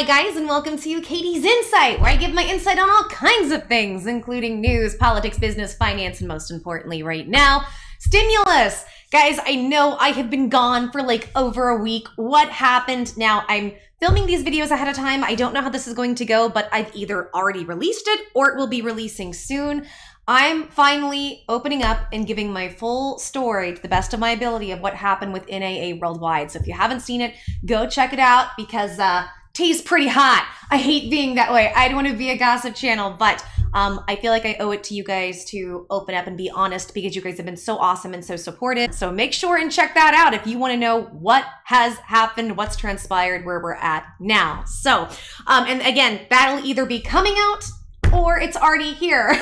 Hi guys, and welcome to Katie's Insight, where I give my insight on all kinds of things, including news, politics, business, finance, and most importantly right now, stimulus. Guys, I know I have been gone for like over a week. What happened? Now, I'm filming these videos ahead of time. I don't know how this is going to go, but I've either already released it or it will be releasing soon. I'm finally opening up and giving my full story to the best of my ability of what happened with NAA worldwide. So if you haven't seen it, go check it out because tea's pretty hot. I hate being that way. I don't want to be a gossip channel, but I feel like I owe it to you guys to open up and be honest because you guys have been so awesome and so supportive. So make sure and check that out if you want to know what has happened, what's transpired, where we're at now. So, and again, that'll either be coming out or it's already here.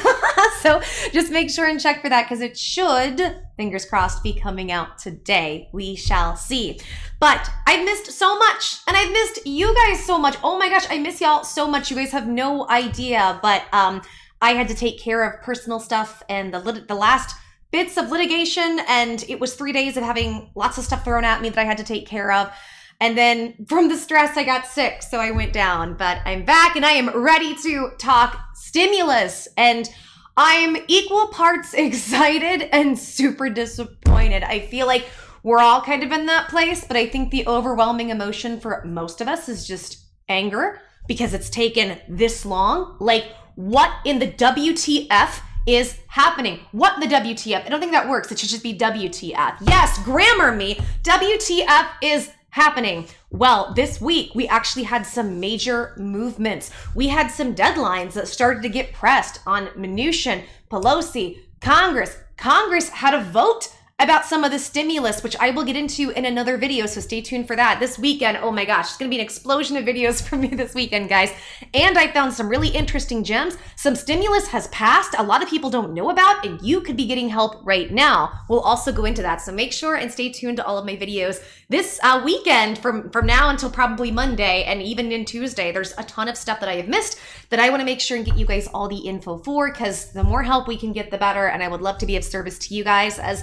So just make sure and check for that because it should, fingers crossed, be coming out today. We shall see. But I've missed so much and I've missed you guys so much. Oh my gosh, I miss y'all so much. You guys have no idea, but I had to take care of personal stuff and the last bits of litigation, and it was 3 days of having lots of stuff thrown at me that I had to take care of. And then from the stress, I got sick, so I went down. But I'm back and I am ready to talk stimulus. And I'm equal parts excited and super disappointed. I feel like we're all kind of in that place, but I think the overwhelming emotion for most of us is just anger because it's taken this long. Like, what in the WTF is happening? What in the WTF? I don't think that works. It should just be WTF. Yes, grammar me. WTF is happening. Well, this week we actually had some major movements. We had some deadlines that started to get pressed on Mnuchin, Pelosi, Congress. Congress had a vote about some of the stimulus, which I will get into in another video, so stay tuned for that. This weekend, oh my gosh, it's gonna be an explosion of videos from me this weekend, guys. And I found some really interesting gems. Some stimulus has passed, a lot of people don't know about, and you could be getting help right now. We'll also go into that, so make sure and stay tuned to all of my videos. This weekend, from now until probably Monday, and even in Tuesday, there's a ton of stuff that I have missed that I wanna make sure and get you guys all the info for, because the more help we can get, the better, and I would love to be of service to you guys, as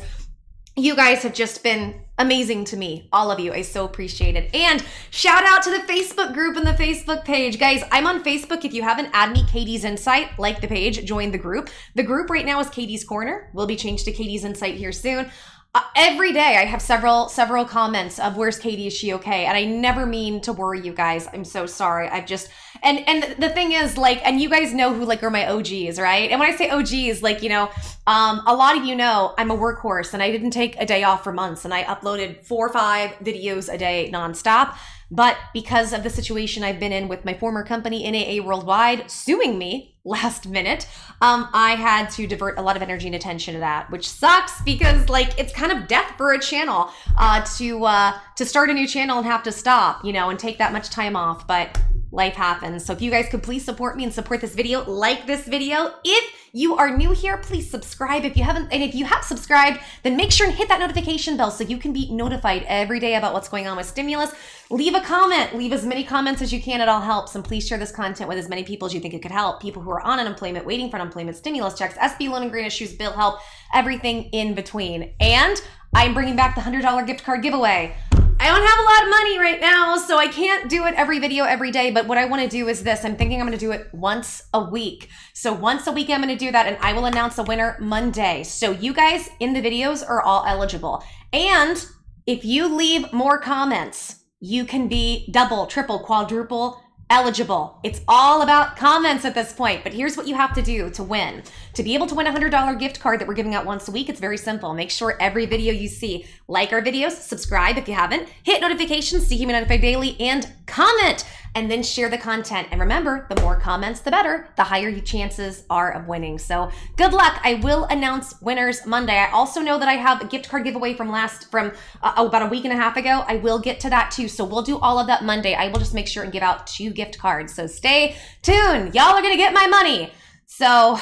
you guys have just been amazing to me. All of you, I so appreciate it. And shout out to the Facebook group and the Facebook page. Guys, I'm on Facebook. If you haven't added me, Katie's Insight, like the page, join the group. The group right now is Katie's Corner. Will be changed to Katie's Insight here soon. Every day I have several comments of where's Katie, is she okay? And I never mean to worry you guys. I'm so sorry. I've just, and the thing is, like, and you guys know who like are my OGs, right? And when I say OGs, like, you know, a lot of you know I'm a workhorse and I didn't take a day off for months and I uploaded 4 or 5 videos a day nonstop. But because of the situation I've been in with my former company, NAA Worldwide, suing me last minute, I had to divert a lot of energy and attention to that, which sucks because like it's kind of death for a channel to start a new channel and have to stop, you know, and take that much time off. But life happens. So if you guys could please support me and support this video, like this video. If you are new here, please subscribe if you haven't. And if you have subscribed, then make sure and hit that notification bell so you can be notified every day about what's going on with stimulus. Leave a comment. Leave as many comments as you can. It all helps. And please share this content with as many people as you think it could help. People who are on unemployment, waiting for unemployment, stimulus checks, SB loan and grant issues, bill help, everything in between. And I'm bringing back the $100 gift card giveaway. I don't have a lot of money right now, so I can't do it every video every day, but what I want to do is this. I'm thinking I'm going to do it once a week. So once a week I'm going to do that, and I will announce a winner Monday. So you guys in the videos are all eligible. And if you leave more comments, you can be double, triple, quadruple eligible. It's all about comments at this point, but here's what you have to do to win. To be able to win a $100 gift card that we're giving out once a week, it's very simple. Make sure every video you see, like our videos, subscribe if you haven't, hit notifications so you can be notified daily, and comment, and then share the content. And remember, the more comments, the better, the higher your chances are of winning. So good luck. I will announce winners Monday. I also know that I have a gift card giveaway from about a week and a half ago. I will get to that too. So we'll do all of that Monday. I will just make sure and give out 2 gift cards. So stay tuned. Y'all are going to get my money. So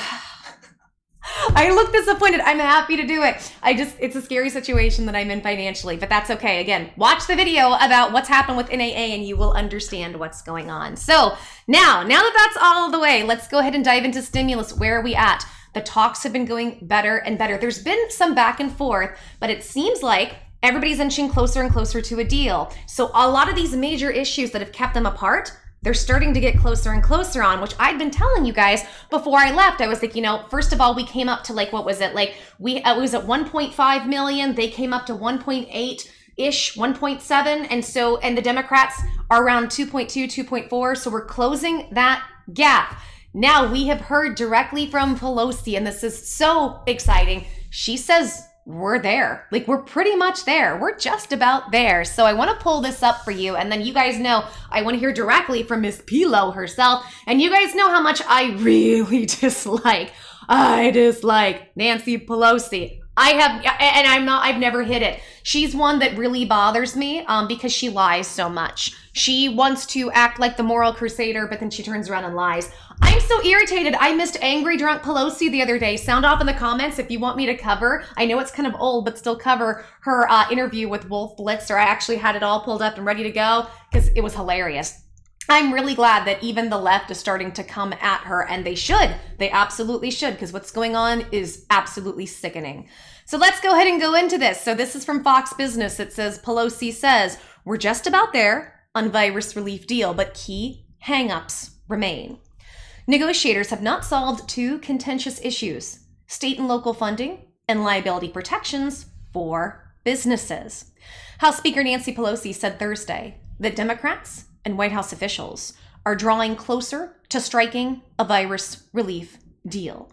I look disappointed. I'm happy to do it. It's a scary situation that I'm in financially, but that's okay. Again, watch the video about what's happened with NAA and you will understand what's going on. So now that that's all the way, let's go ahead and dive into stimulus. Where are we at? The talks have been going better and better. There's been some back and forth, but it seems like everybody's inching closer and closer to a deal. So a lot of these major issues that have kept them apart, they're starting to get closer and closer on, which I'd been telling you guys before I left. I was like, you know, first of all, we came up to like, what was it? Like it was at 1.5 million. They came up to 1.8-ish, 1.7. And the Democrats are around 2.2, 2.4. So we're closing that gap. Now we have heard directly from Pelosi, and this is so exciting. She says, we're there. Like, we're pretty much there. We're just about there. So I want to pull this up for you. And then you guys know I want to hear directly from Miss Pelo herself. And you guys know how much I really dislike Nancy Pelosi. I've never hid it. She's one that really bothers me because she lies so much. She wants to act like the moral crusader, but then she turns around and lies. I'm so irritated. I missed Angry Drunk Pelosi the other day. Sound off in the comments if you want me to cover. I know it's kind of old, but still cover her interview with Wolf Blitzer. I actually had it all pulled up and ready to go because it was hilarious. I'm really glad that even the left is starting to come at her, and they should. They absolutely should, because what's going on is absolutely sickening. So let's go ahead and go into this. So this is from Fox Business. It says, Pelosi says, we're just about there on virus relief deal, but key hangups remain. Negotiators have not solved two contentious issues: state and local funding and liability protections for businesses. House Speaker Nancy Pelosi said Thursday that Democrats and White House officials are drawing closer to striking a virus relief deal.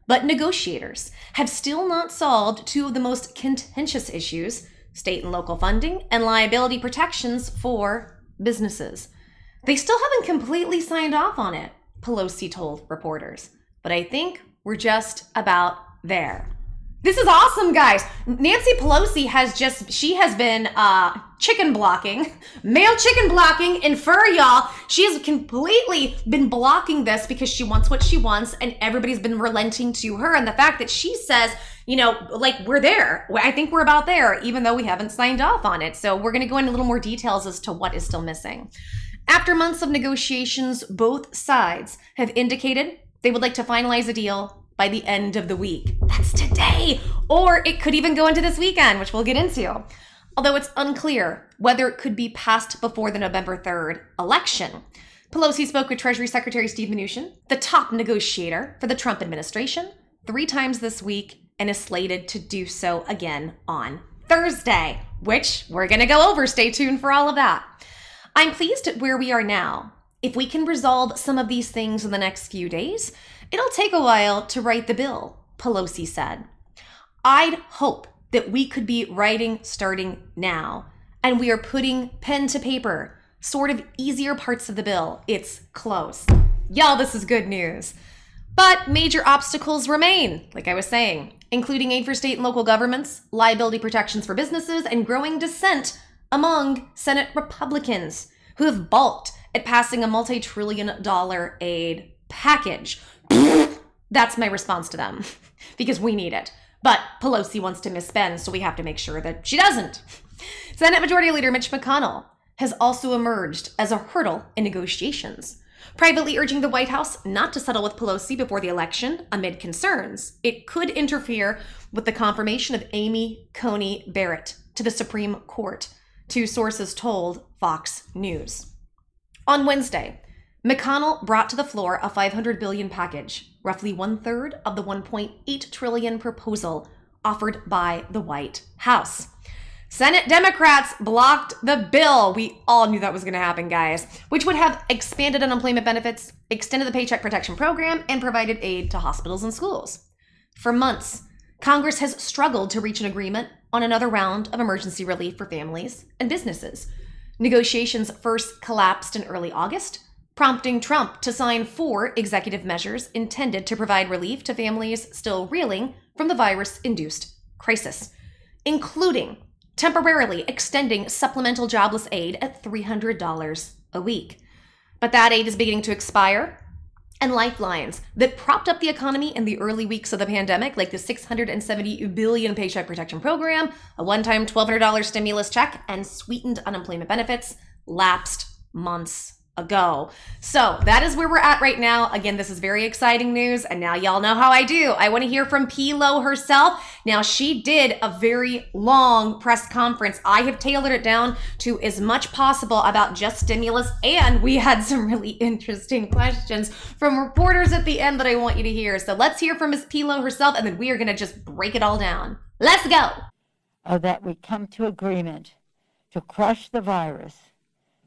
But negotiators have still not solved two of the most contentious issues: state and local funding and liability protections for businesses. They still haven't completely signed off on it, Pelosi told reporters. But I think we're just about there. This is awesome, guys. Nancy Pelosi has been chicken blocking, male chicken blocking, and for y'all, she's completely been blocking this because she wants what she wants, and everybody's been relenting to her. And the fact that she says, you know, like, we're there. I think we're about there, even though we haven't signed off on it. So we're going to go into a little more details as to what is still missing. After months of negotiations, both sides have indicated they would like to finalize a deal by the end of the week. That's today. Or it could even go into this weekend, which we'll get into. Although it's unclear whether it could be passed before the November 3rd election. Pelosi spoke with Treasury Secretary Steve Mnuchin, the top negotiator for the Trump administration, 3 times this week, and is slated to do so again on Thursday, which we're going to go over. Stay tuned for all of that. I'm pleased at where we are now. If we can resolve some of these things in the next few days, it'll take a while to write the bill, Pelosi said. I'd hope that we could be writing starting now, and we are putting pen to paper, sort of easier parts of the bill. It's close. Y'all, this is good news. But major obstacles remain, like I was saying, including aid for state and local governments, liability protections for businesses, and growing dissent among Senate Republicans who have balked at passing a multi-trillion-dollar aid package. That's my response to them, because we need it. But Pelosi wants to misspend, so we have to make sure that she doesn't. Senate Majority Leader Mitch McConnell has also emerged as a hurdle in negotiations, privately urging the White House not to settle with Pelosi before the election amid concerns it could interfere with the confirmation of Amy Coney Barrett to the Supreme Court, 2 sources told Fox News. On Wednesday, McConnell brought to the floor a $500 billion package, roughly 1/3 of the $1.8 trillion proposal offered by the White House. Senate Democrats blocked the bill. We all knew that was going to happen, guys, which would have expanded unemployment benefits, extended the Paycheck Protection Program, and provided aid to hospitals and schools. For months, Congress has struggled to reach an agreement on another round of emergency relief for families and businesses. Negotiations first collapsed in early August, prompting Trump to sign 4 executive measures intended to provide relief to families still reeling from the virus-induced crisis, including temporarily extending supplemental jobless aid at $300 a week. But that aid is beginning to expire, and lifelines that propped up the economy in the early weeks of the pandemic, like the $670 billion Paycheck Protection Program, a one-time $1,200 stimulus check, and sweetened unemployment benefits, lapsed months ago. So that is where we're at right now. Again, this is very exciting news, and now y'all know how I do. I want to hear from Pelo herself. Now, she did a very long press conference. I have tailored it down to as much possible about just stimulus, and we had some really interesting questions from reporters at the end that I want you to hear. So let's hear from Ms. Pelo herself, and then we are going to just break it all down. Let's go. That we come to agreement to crush the virus,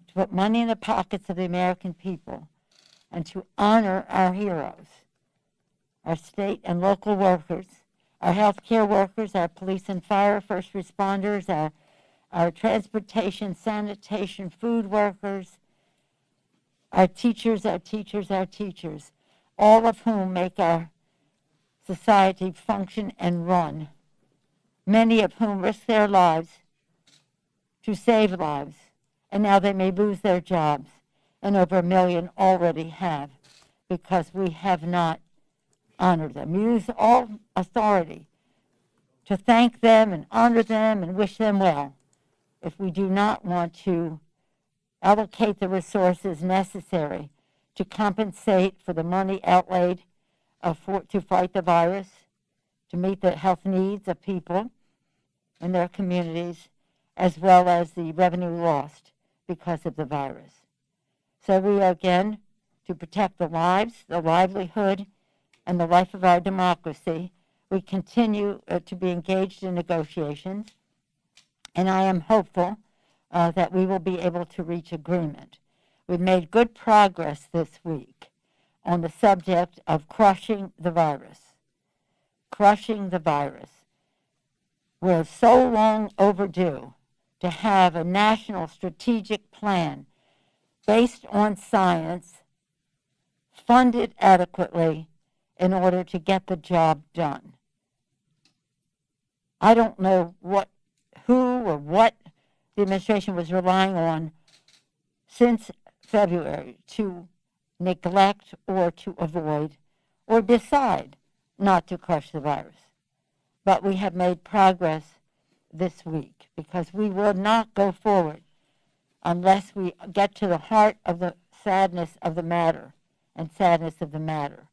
to put money in the pockets of the American people, and to honor our heroes, our state and local workers, our healthcare workers, our police and fire, first responders, our transportation, sanitation, food workers, our teachers, all of whom make our society function and run, many of whom risk their lives to save lives, and now they may lose their jobs, and over 1 million already have, because we have not honored them. We use all authority to thank them and honor them and wish them well, if we do not want to allocate the resources necessary to compensate for the money outlaid to fight the virus, to meet the health needs of people in their communities, as well as the revenue lost because of the virus. So we are, again, to protect the lives, the livelihood, and the life of our democracy. We continue to be engaged in negotiations, and I am hopeful that we will be able to reach agreement. We've made good progress this week on the subject of crushing the virus. Crushing the virus. We're so long overdue to have a national strategic plan based on science, funded adequately in order to get the job done. I don't know who or what the administration was relying on since February to neglect or to avoid or decide not to crush the virus. But we have made progress this week, because we will not go forward unless we get to the heart of the sadness of the matter and sadness of the matter.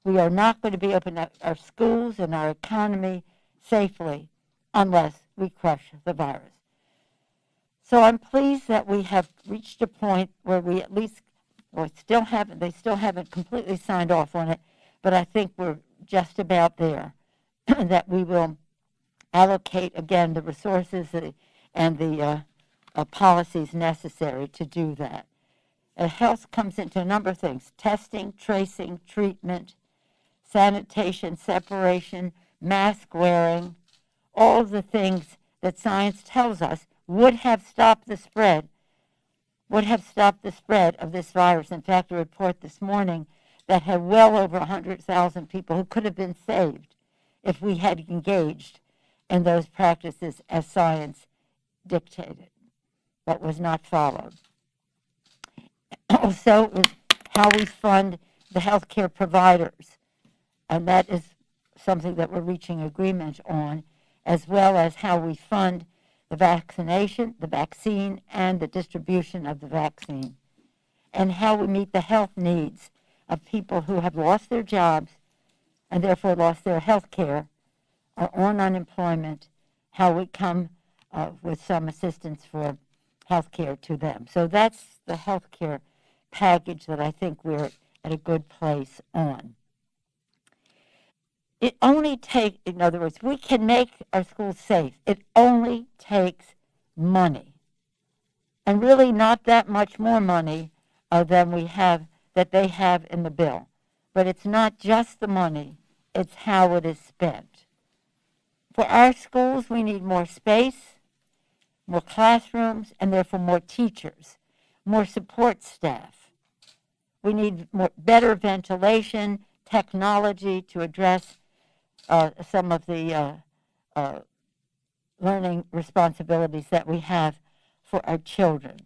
We are not going to be opening up our schools and our economy safely unless we crush the virus. So I'm pleased that we have reached a point where we at least, they still haven't completely signed off on it, but I think we're just about there, that we will allocate, again, the resources and the policies necessary to do that. Health comes into a number of things: testing, tracing, treatment, sanitation, separation, mask wearing, all of the things that science tells us would have stopped the spread of this virus. In fact, a report this morning that had well over 100,000 people who could have been saved if we had engaged in those practices as science dictated, but was not followed. Also is how we fund the healthcare providers, and that is something that we're reaching agreement on, as well as how we fund the vaccination, the vaccine, and the distribution of the vaccine, and how we meet the health needs of people who have lost their jobs and therefore lost their health care, are on unemployment, how we come with some assistance for health care to them. So that's the health care package that I think we're at a good place on. It only takes, in other words, we can make our schools safe. It only takes money, and really not that much more money than that they have in the bill. But it's not just the money, it's how it is spent. For our schools, we need more space, more classrooms, and therefore more teachers, more support staff. We need better ventilation, technology to address some of the learning responsibilities that we have for our children.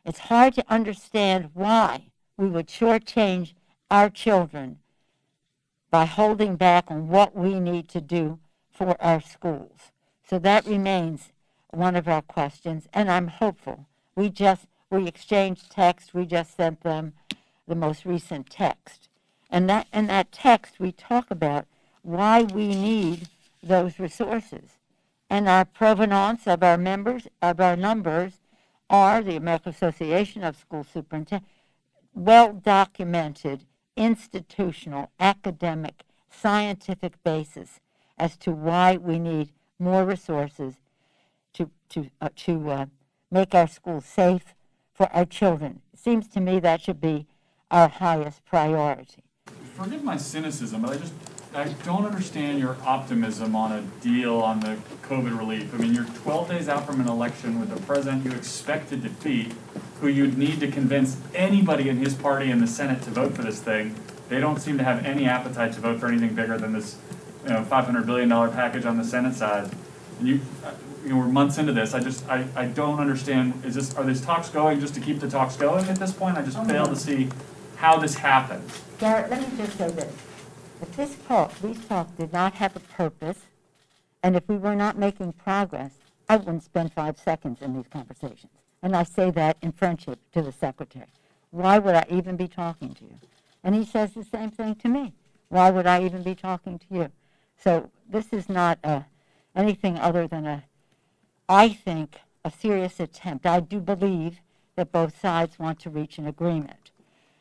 It's hard to understand why we would shortchange our children by holding back on what we need to do for our schools. So that remains one of our questions, and I'm hopeful. We exchanged text. We just sent them the most recent text. And that in that text, we talk about why we need those resources. And our provenance of our members, of our numbers, are the American Association of School Superintendents, well-documented, institutional, academic, scientific basis as to why we need more resources to make our schools safe for our children. It seems to me that should be our highest priority. Forgive my cynicism, but I don't understand your optimism on a deal on the COVID relief. I mean, you're 12 days out from an election with a president you expect to defeat, who you'd need to convince anybody in his party in the Senate to vote for this thing. They don't seem to have any appetite to vote for anything bigger than this, $500 billion package on the Senate side. And we're months into this. I don't understand. Are these talks going just to keep the talks going at this point? I just fail to see how this happens. Garrett, let me just say this. If these talks did not have a purpose, and if we were not making progress, I wouldn't spend 5 seconds in these conversations. And I say that in friendship to the secretary. Why would I even be talking to you? And he says the same thing to me. Why would I even be talking to you? So this is not anything other than I think, a serious attempt. I do believe that both sides want to reach an agreement.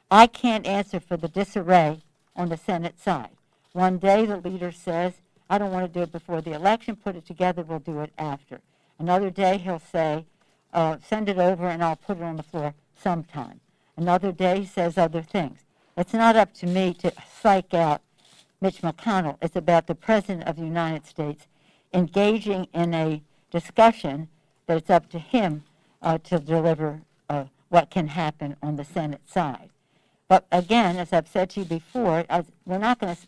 I can't answer for the disarray on the Senate side. One day the leader says, I don't want to do it before the election, put it together, we'll do it after. Another day he'll say, send it over and I'll put it on the floor sometime. Another day he says other things. It's not up to me to psych out Mitch McConnell. It's about the President of the United States engaging in a discussion that it's up to him to deliver what can happen on the Senate side. But again, as I've said to you before, we're not going to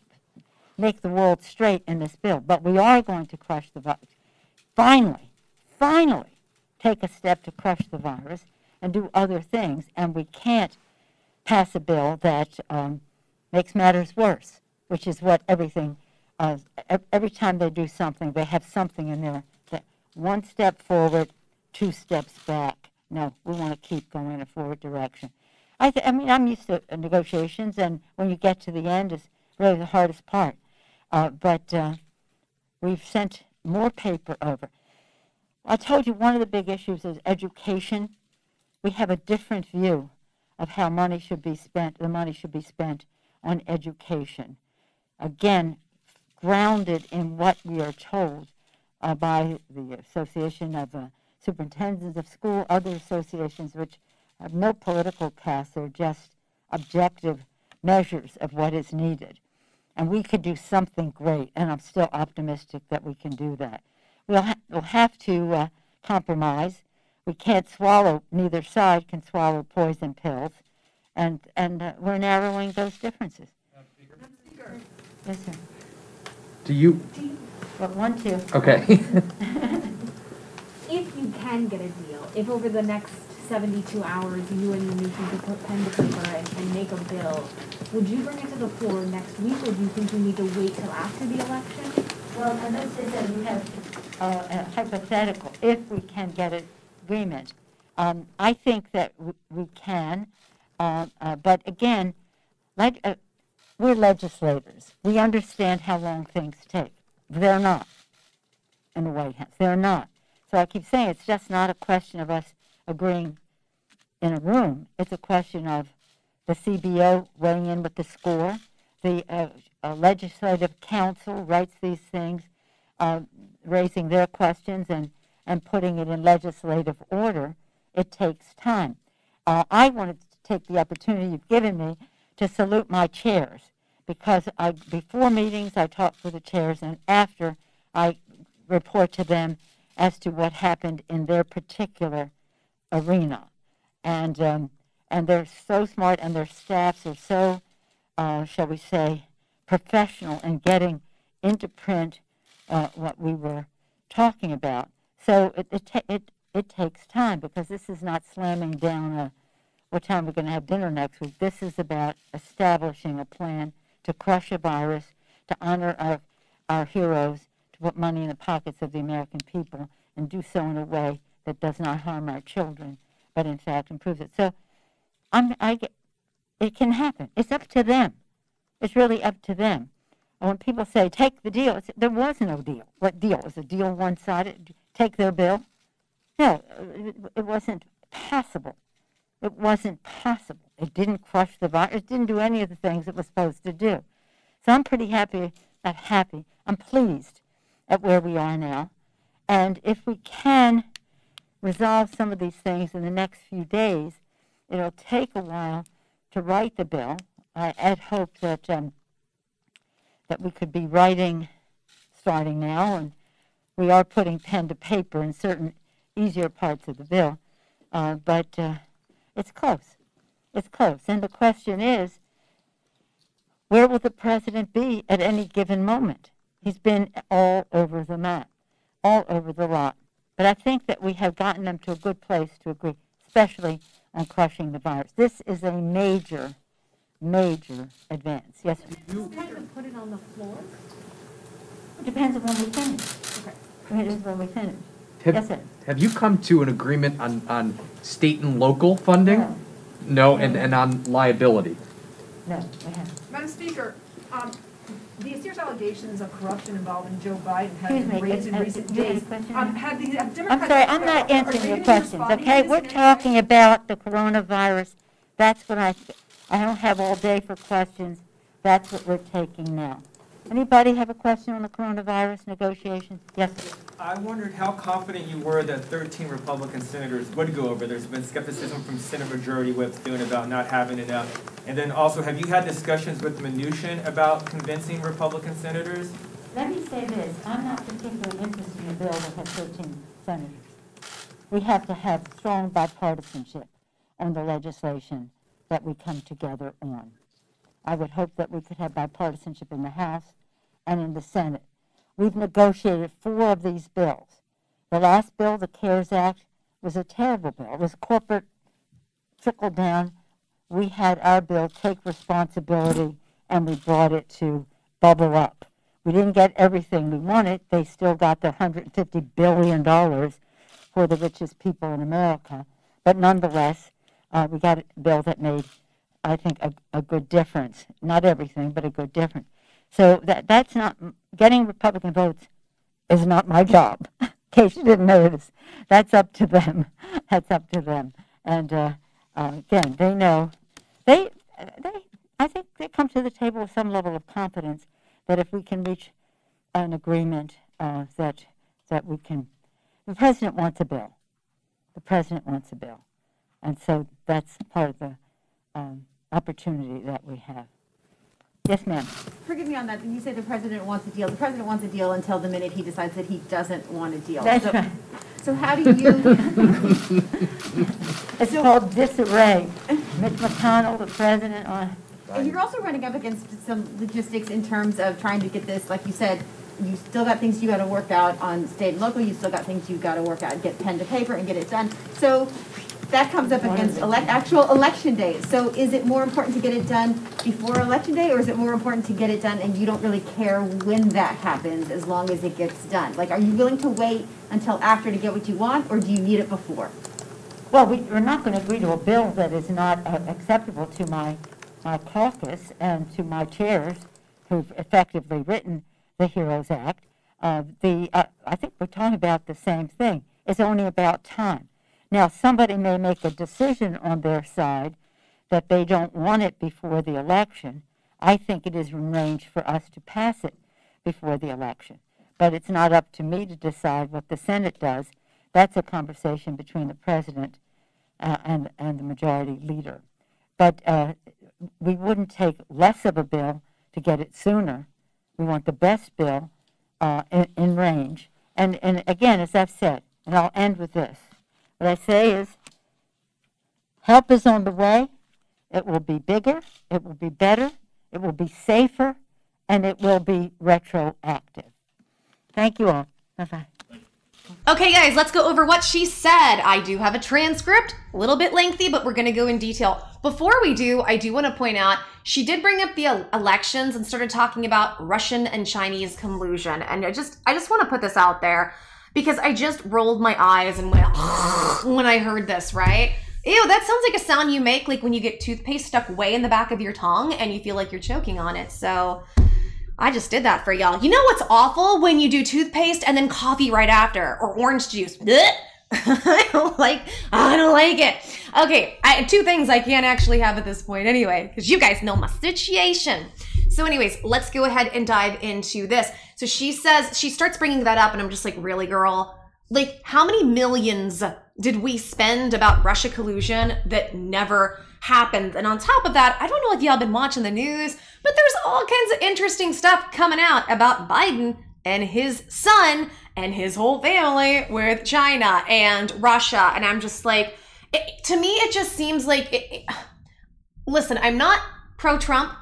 make the world straight in this bill, but we are going to crush the virus. Finally, take a step to crush the virus and do other things, and we can't pass a bill that makes matters worse, which is what everything, every time they do something, they have something in there that 1 step forward, 2 steps back. No, we want to keep going in a forward direction. I mean, I'm used to negotiations, and when you get to the end, it's really the hardest part. But we've sent more paper over. I told you one of the big issues is education. We have a different view of how money should be spent. The money should be spent on education. Again, grounded in what we are told by the Association of Superintendents of School, other associations which have no political cast. They're just objective measures of what is needed. And we could do something great, and I'm still optimistic that we can do that. We'll have to compromise. We can't swallow, neither side can swallow poison pills, and we're narrowing those differences. Yes, sir. Do you? Well, 1, 2. Okay. If you can get a deal, if over the next 72 hours you and the nation could put pen to paper and make a bill, would you bring it to the floor next week, or do you think you need to wait till after the election? Well, and this is that we have a hypothetical, if we can get an agreement. I think that we can, but again, we're legislators. We understand how long things take. They're not in the White House. They're not. So I keep saying it's just not a question of us agreeing in a room. It's a question of the CBO weighing in with the score. The Legislative Council writes these things, raising their questions and putting it in legislative order. It takes time. I wanted to take the opportunity you've given me to salute my chairs, because before meetings I talk with the chairs, and after I report to them as to what happened in their particular arena. And they're so smart, and their staffs are so, shall we say, professional in getting into print what we were talking about. So it takes time, because this is not slamming down what time we're going to have dinner next week. This is about establishing a plan to crush a virus, to honor our heroes, to put money in the pockets of the American people, and do so in a way that does not harm our children, but in fact improves it. So it can happen. It's up to them. It's really up to them. And when people say, take the deal, there was no deal. What deal? Was the deal one-sided? Take their bill? No, it wasn't possible. It wasn't possible. It didn't crush the virus. It didn't do any of the things it was supposed to do. So I'm pretty happy, not happy, I'm pleased at where we are now. And if we can resolve some of these things in the next few days, it'll take a while to write the bill. I had hoped that that we could be writing starting now, and we are putting pen to paper in certain easier parts of the bill, but it's close. It's close. And the question is, where will the president be at any given moment? He's been all over the map, all over the lot. But I think that we have gotten them to a good place to agree, especially on crushing the virus. This is a major, major advance. Yes, sir? You kind of put it on the floor? It depends on when we finish. Okay. It depends when we finish. Yes, sir. Have you come to an agreement on state and local funding? No, and on liability? No, we haven't. Madam Speaker, the serious allegations of corruption involving Joe Biden have Excuse been me, raised in recent do you have a days. question? Have the Democrats... I'm sorry, I'm not answering your questions, okay? We're talking about the coronavirus. That's what I don't have all day for questions. That's what we're taking now. Anybody have a question on the coronavirus negotiations? Yes, sir. I wondered how confident you were that 13 Republican senators would go over. There's been skepticism from Senate Majority Whips doing about not having enough. And then also, have you had discussions with Mnuchin about convincing Republican senators? Let me say this. I'm not particularly interested in a bill that has 13 senators. We have to have strong bipartisanship on the legislation that we come together on. I would hope that we could have bipartisanship in the House and in the Senate. We've negotiated 4 of these bills. The last bill, the CARES Act, was a terrible bill. It was corporate trickle down. We had our bill take responsibility, and we brought it to bubble up. We didn't get everything we wanted. They still got the $150 billion for the richest people in America. But nonetheless, we got a bill that made, I think, a good difference. Not everything, but a good difference. So that's not, getting Republican votes is not my job, in case you didn't notice. That's up to them. That's up to them. And again, they know, I think they come to the table with some level of confidence that if we can reach an agreement that we can, the president wants a bill. The president wants a bill. And so that's part of the opportunity that we have. Yes, ma'am. Forgive me on that. You say the president wants a deal. The president wants a deal until the minute he decides that he doesn't want a deal. That's right. So how do you... It's called disarray. Mitch McConnell, the president, And you're also running up against some logistics in terms of trying to get this, like you said, you still got things you got to work out on state and local. You still got things you got to work out, get pen to paper and get it done. So that comes up against actual election days. So is it more important to get it done before election day, or is it more important to get it done and you don't really care when that happens as long as it gets done? Like, are you willing to wait until after to get what you want, or do you need it before? well, we're not going to agree to a bill that is not acceptable to my caucus and to my chairs who've effectively written the HEROES Act. I think we're talking about the same thing. It's only about time. Now, somebody may make a decision on their side that they don't want it before the election. I think it is in range for us to pass it before the election. But it's not up to me to decide what the Senate does. That's a conversation between the president and the majority leader. But we wouldn't take less of a bill to get it sooner. We want the best bill in range. And again, as I've said, and I'll end with this, what I say is help is on the way. It will be bigger, it will be better, it will be safer, and it will be retroactive. Thank you all. Bye-bye. Okay, guys, let's go over what she said. I do have a transcript, a little bit lengthy, but we're going to go in detail. Before we do, I do want to point out, she did bring up the elections and started talking about Russian and Chinese collusion. And I just want to put this out there because I just rolled my eyes and went when I heard this, right? Ew, that sounds like a sound you make like when you get toothpaste stuck way in the back of your tongue and you feel like you're choking on it. So I just did that for y'all. You know what's awful? When you do toothpaste and then coffee right after, or orange juice. Blech. I don't like it. Okay, two things I can't actually have at this point anyway, because you guys know my situation. So anyways, let's go ahead and dive into this. So she says, she starts bringing that up and I'm just like, really, girl? Like, how many millions did we spend about Russia collusion that never happened? And on top of that, I don't know if y'all been watching the news, but there's all kinds of interesting stuff coming out about Biden and his son and his whole family with China and Russia. And I'm just like, to me, it just seems like, listen, I'm not pro-Trump.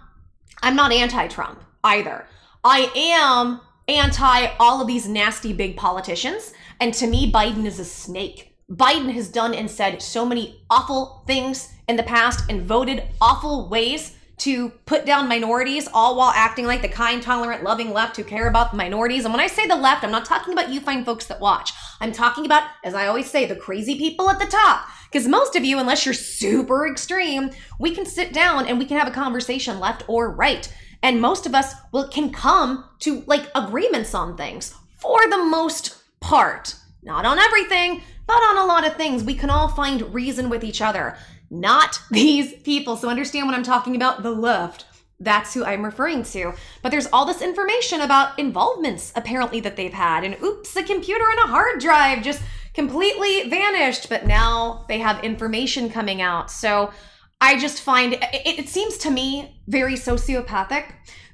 I'm not anti-Trump either. I am anti all of these nasty big politicians. And to me, Biden is a snake. Biden has done and said so many awful things in the past and voted awful ways to put down minorities, all while acting like the kind, tolerant, loving left who care about the minorities. And when I say the left, I'm not talking about you fine folks that watch. I'm talking about, as I always say, the crazy people at the top. Because most of you, unless you're super extreme, we can sit down and we can have a conversation left or right. And most of us can come to like agreements on things for the most part. Not on everything, but on a lot of things. We can all find reason with each other. Not these people. So understand when I'm talking about the left. That's who I'm referring to. But there's all this information about involvements apparently that they've had. And oops, a computer and a hard drive just completely vanished. But now they have information coming out. So I just find it seems to me very sociopathic.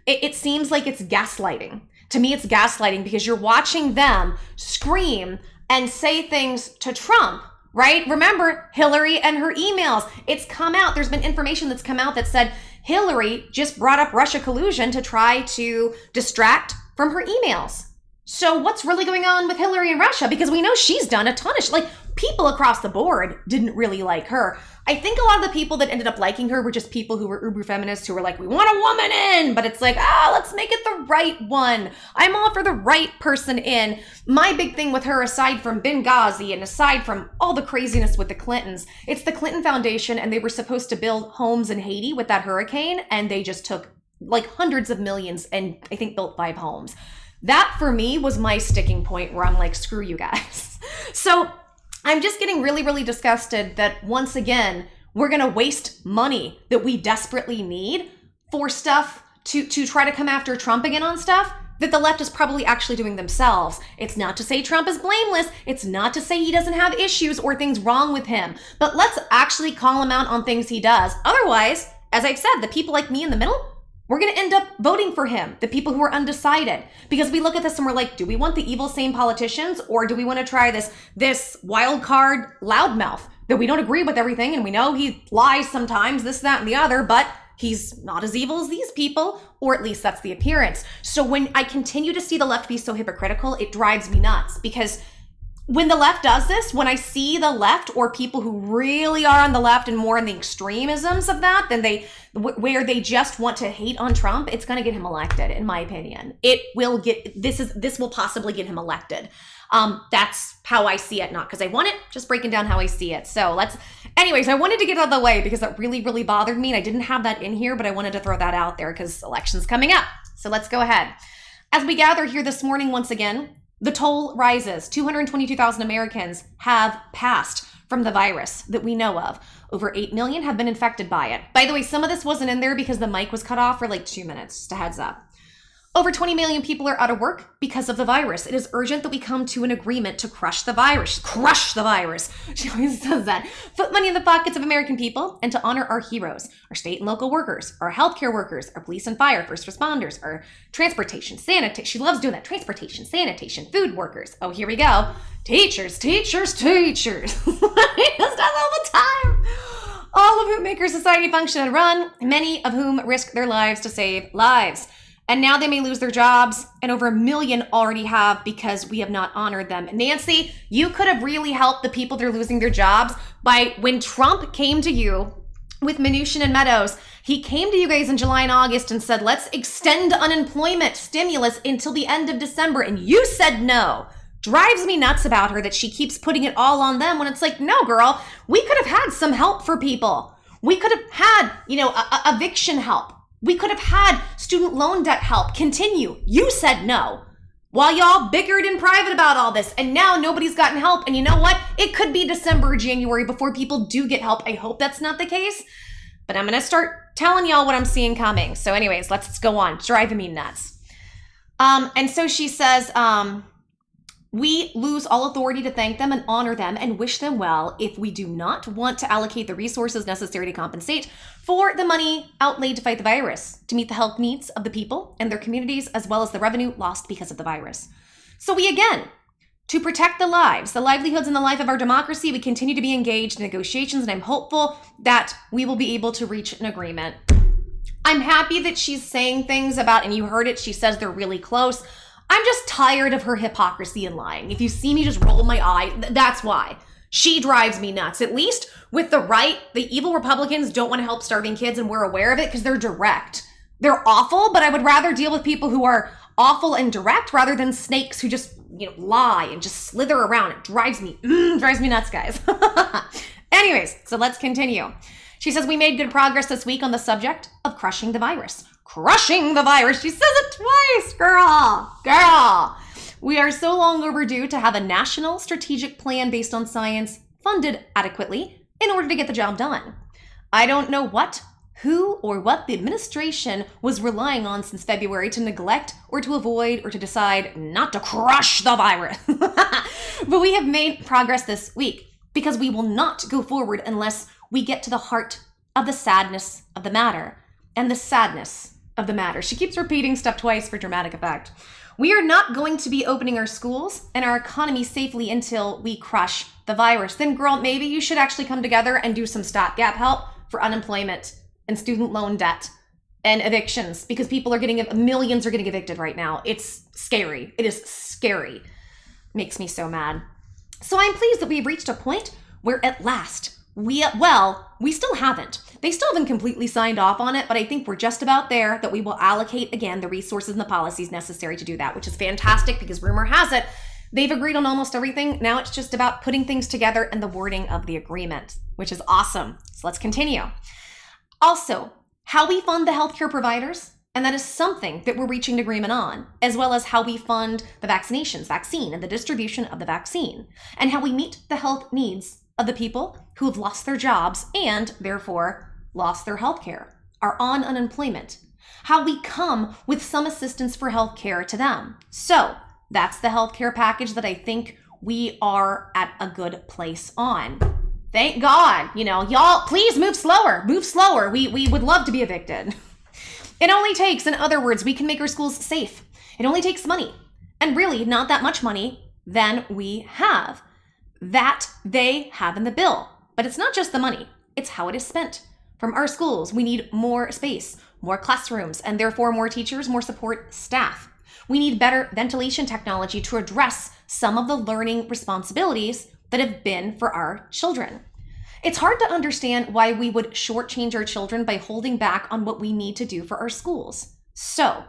It seems like it's gaslighting. To me, it's gaslighting because you're watching them scream and say things to Trump. Right? Remember Hillary and her emails. It's come out. There's been information that's come out that said Hillary just brought up Russia collusion to try to distract from her emails. So what's really going on with Hillary and Russia? Because we know she's done a ton of like people across the board didn't really like her. I think a lot of the people that ended up liking her were just people who were uber feminists who were like, we want a woman in, but it's like, let's make it the right one. I'm all for the right person in. My big thing with her, aside from Benghazi and aside from all the craziness with the Clintons, it's the Clinton Foundation, and they were supposed to build homes in Haiti with that hurricane, and they just took like hundreds of millions and I think built 5 homes. That for me was my sticking point where I'm like, screw you guys. So I'm just getting really, really disgusted that once again, we're going to waste money that we desperately need for stuff to try to come after Trump again on stuff that the left is probably actually doing themselves. It's not to say Trump is blameless. It's not to say he doesn't have issues or things wrong with him, but let's actually call him out on things he does. Otherwise, as I've said, the people like me in the middle, we're going to end up voting for him, the people who are undecided, because we look at this and we're like, do we want the evil, sane politicians, or do we want to try this wild card loudmouth that we don't agree with everything and we know he lies sometimes, this, that, and the other, but he's not as evil as these people, or at least that's the appearance. So when I continue to see the left be so hypocritical, it drives me nuts, because when the left does this, when I see the left or people who really are on the left and more in the extremisms of that, then where they just want to hate on Trump, it's going to get him elected, in my opinion. It will this will possibly get him elected. That's how I see it, not because I want it, just breaking down how I see it. So anyways, I wanted to get out of the way because that really, really bothered me. And I didn't have that in here, but I wanted to throw that out there because election's coming up. So let's go ahead. As we gather here this morning, once again, the toll rises. 222,000 Americans have passed from the virus that we know of. Over 8 million have been infected by it. By the way, some of this wasn't in there because the mic was cut off for like 2 minutes, just a heads up. Over 20 million people are out of work because of the virus. It is urgent that we come to an agreement to crush the virus. Crush the virus. She always says that. Put money in the pockets of American people and to honor our heroes, our state and local workers, our healthcare workers, our police and fire, first responders, our transportation, sanitation. She loves doing that. Transportation, sanitation, food workers. Oh, here we go. Teachers, teachers, teachers. He does that all the time. All of whom make our society function and run, many of whom risk their lives to save lives. And now they may lose their jobs, and over 1 million already have because we have not honored them. Nancy, you could have really helped the people that are losing their jobs by when Trump came to you with Mnuchin and Meadows. He came to you guys in July and August and said, let's extend unemployment stimulus until the end of December. And you said no. Drives me nuts about her that she keeps putting it all on them when it's like, no, girl, we could have had some help for people. We could have had, eviction help. We could have had student loan debt help continue. You said no. While y'all bickered in private about all this, and now nobody's gotten help. And you know what? It could be December or January before people do get help. I hope that's not the case, but I'm going to start telling y'all what I'm seeing coming. So anyways, let's go on. It's driving me nuts. And so she says, we lose all authority to thank them and honor them and wish them well if we do not want to allocate the resources necessary to compensate for the money outlaid to fight the virus, to meet the health needs of the people and their communities, as well as the revenue lost because of the virus. So we again, to protect the lives, the livelihoods, and the life of our democracy, we continue to be engaged in negotiations, and I'm hopeful that we will be able to reach an agreement. I'm happy that she's saying things about, and you heard it, she says they're really close. I'm just tired of her hypocrisy and lying. If you see me just roll my eye, that's why. She drives me nuts. At least with the right, the evil Republicans don't want to help starving kids, and we're aware of it because they're direct. They're awful, but I would rather deal with people who are awful and direct rather than snakes who just, lie and just slither around. It drives me nuts, guys. Anyways, so let's continue. She says, we made good progress this week on the subject of crushing the virus. Crushing the virus. She says it twice, girl. We are so long overdue to have a national strategic plan based on science funded adequately in order to get the job done. I don't know what, who, or what the administration was relying on since February to neglect or to avoid or to decide not to crush the virus. But we have made progress this week because we will not go forward unless we get to the heart of the sadness of the matter. And the sadness of the matter. She keeps repeating stuff twice for dramatic effect. We are not going to be opening our schools and our economy safely until we crush the virus. Then, girl, maybe you should actually come together and do some stopgap help for unemployment and student loan debt and evictions, because people are millions are getting evicted right now. It's scary. It is scary. Makes me so mad. So I'm pleased that we've reached a point where at last we still haven't. They still haven't completely signed off on it, but I think we're just about there, that we will allocate, again, the resources and the policies necessary to do that, which is fantastic because rumor has it, they've agreed on almost everything. Now it's just about putting things together and the wording of the agreement, which is awesome. So let's continue. Also, how we fund the healthcare providers, and that is something that we're reaching an agreement on, as well as how we fund the vaccine, and the distribution of the vaccine, and how we meet the health needs of the people who have lost their jobs and therefore lost their health care, are on unemployment, how we come with some assistance for health care to them. So that's the health care package that I think we are at a good place on. Thank God, y'all, please move slower. We would love to be evicted. It only takes, in other words, we can make our schools safe. It only takes money, and really not that much money than we have, that they have in the bill. But it's not just the money, it's how it is spent. From our schools, we need more space, more classrooms, and therefore more teachers, more support staff. We need better ventilation technology to address some of the learning responsibilities that have been for our children. It's hard to understand why we would shortchange our children by holding back on what we need to do for our schools. So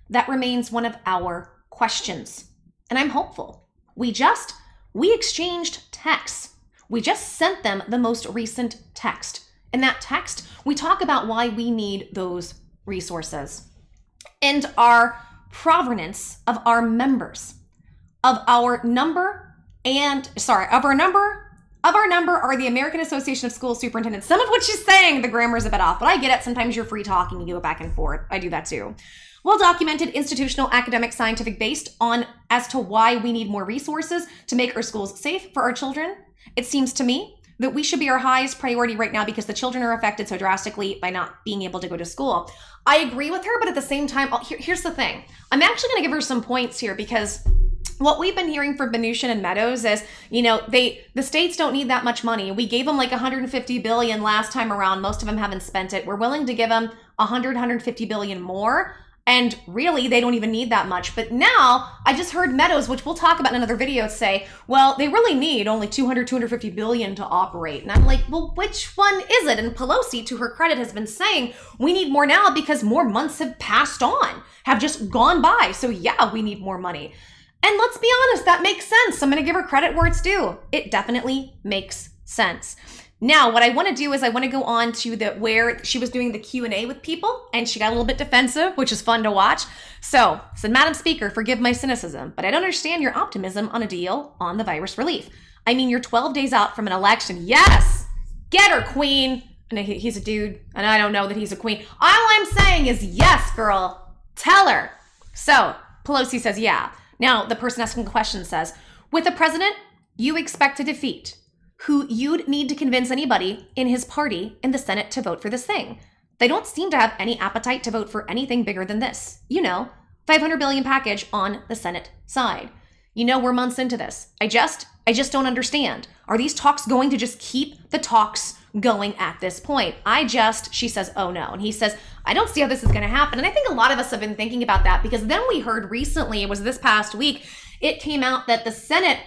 that remains one of our questions. And I'm hopeful. We exchanged texts. We just sent them the most recent text. In that text, we talk about why we need those resources and our provenance of our members, of our number are the American Association of School Superintendents. Some of what she's saying, the grammar is a bit off, but I get it. Sometimes you're free talking, you go back and forth. I do that too. Well-documented, institutional, academic, scientific based on as to why we need more resources to make our schools safe for our children. It seems to me that we should be our highest priority right now because the children are affected so drastically by not being able to go to school. I agree with her, but at the same time, here's the thing. I'm actually going to give her some points here because what we've been hearing from Mnuchin and Meadows is, the states don't need that much money. We gave them like $150 billion last time around. Most of them haven't spent it. We're willing to give them $150 billion more. And really, they don't even need that much. But now, I just heard Meadows, which we'll talk about in another video, say, well, they really need only $250 billion to operate. And I'm like, well, which one is it? And Pelosi, to her credit, has been saying, we need more now because more months have passed on, have just gone by. So yeah, we need more money. And let's be honest, that makes sense. I'm going to give her credit where it's due. It definitely makes sense. Now, what I want to do is I want to go on to where she was doing the Q&A with people, and she got a little bit defensive, which is fun to watch. So, said, Madam Speaker, forgive my cynicism, but I don't understand your optimism on a deal on the virus relief. I mean, you're 12 days out from an election. Yes! Get her, queen! And he's a dude, and I don't know that he's a queen. All I'm saying is, yes, girl. Tell her. So, Pelosi says, yeah. Now, the person asking the question says, with a president you expect to defeat, who you'd need to convince anybody in his party in the Senate to vote for this thing. They don't seem to have any appetite to vote for anything bigger than this. You know, $500 billion package on the Senate side. You know, we're months into this. I just don't understand. Are these talks going to just keep the talks going at this point? She says, oh no. And he says, I don't see how this is going to happen. And I think a lot of us have been thinking about that, because then we heard recently, it was this past week, it came out that the Senate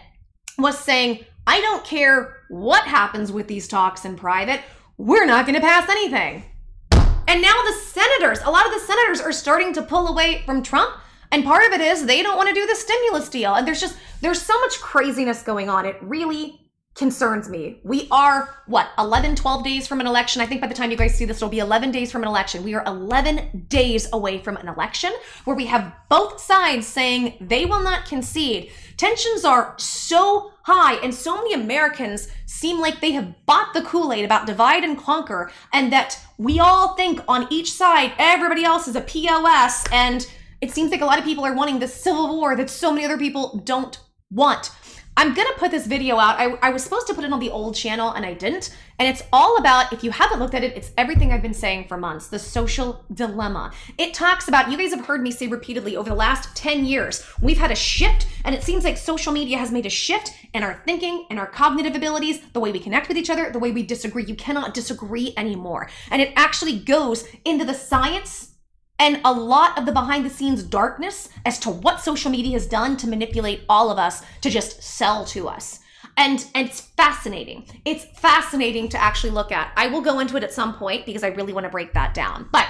was saying, I don't care what happens with these talks in private, we're not going to pass anything. And now a lot of the senators are starting to pull away from Trump. And part of it is they don't want to do the stimulus deal. And there's so much craziness going on. It really concerns me. We are, 11, 12 days from an election. I think by the time you guys see this, it'll be 11 days from an election. We are 11 days away from an election where we have both sides saying they will not concede. Tensions are so high, and so many Americans seem like they have bought the Kool-Aid about divide and conquer, and that we all think on each side, everybody else is a POS, and it seems like a lot of people are wanting this civil war that so many other people don't want. I'm going to put this video out. I was supposed to put it on the old channel and I didn't. And it's all about, if you haven't looked at it, it's everything I've been saying for months, the social dilemma. It talks about, you guys have heard me say repeatedly over the last 10 years, we've had a shift, and it seems like social media has made a shift in our thinking and our cognitive abilities, the way we connect with each other, the way we disagree. You cannot disagree anymore. And it actually goes into the science and a lot of the behind the scenes darkness as to what social media has done to manipulate all of us to just sell to us. And it's fascinating. It's fascinating to actually look at. I will go into it at some point because I really want to break that down. But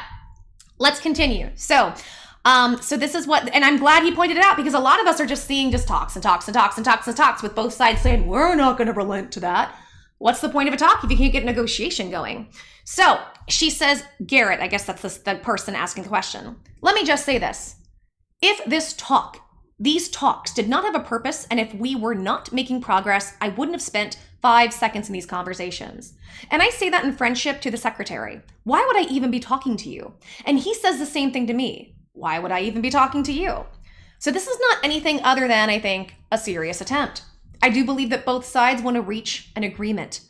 let's continue. So this is what, and I'm glad he pointed it out, because a lot of us are just seeing just talks and talks and talks and talks and talks with both sides saying, we're not going to relent to that. What's the point of a talk if you can't get negotiation going? So she says, Garrett, I guess that's the person asking the question. Let me just say this. If these talks did not have a purpose, and if we were not making progress, I wouldn't have spent 5 seconds in these conversations. And I say that in friendship to the secretary. Why would I even be talking to you? And he says the same thing to me. Why would I even be talking to you? So this is not anything other than, I think, a serious attempt. I do believe that both sides want to reach an agreement.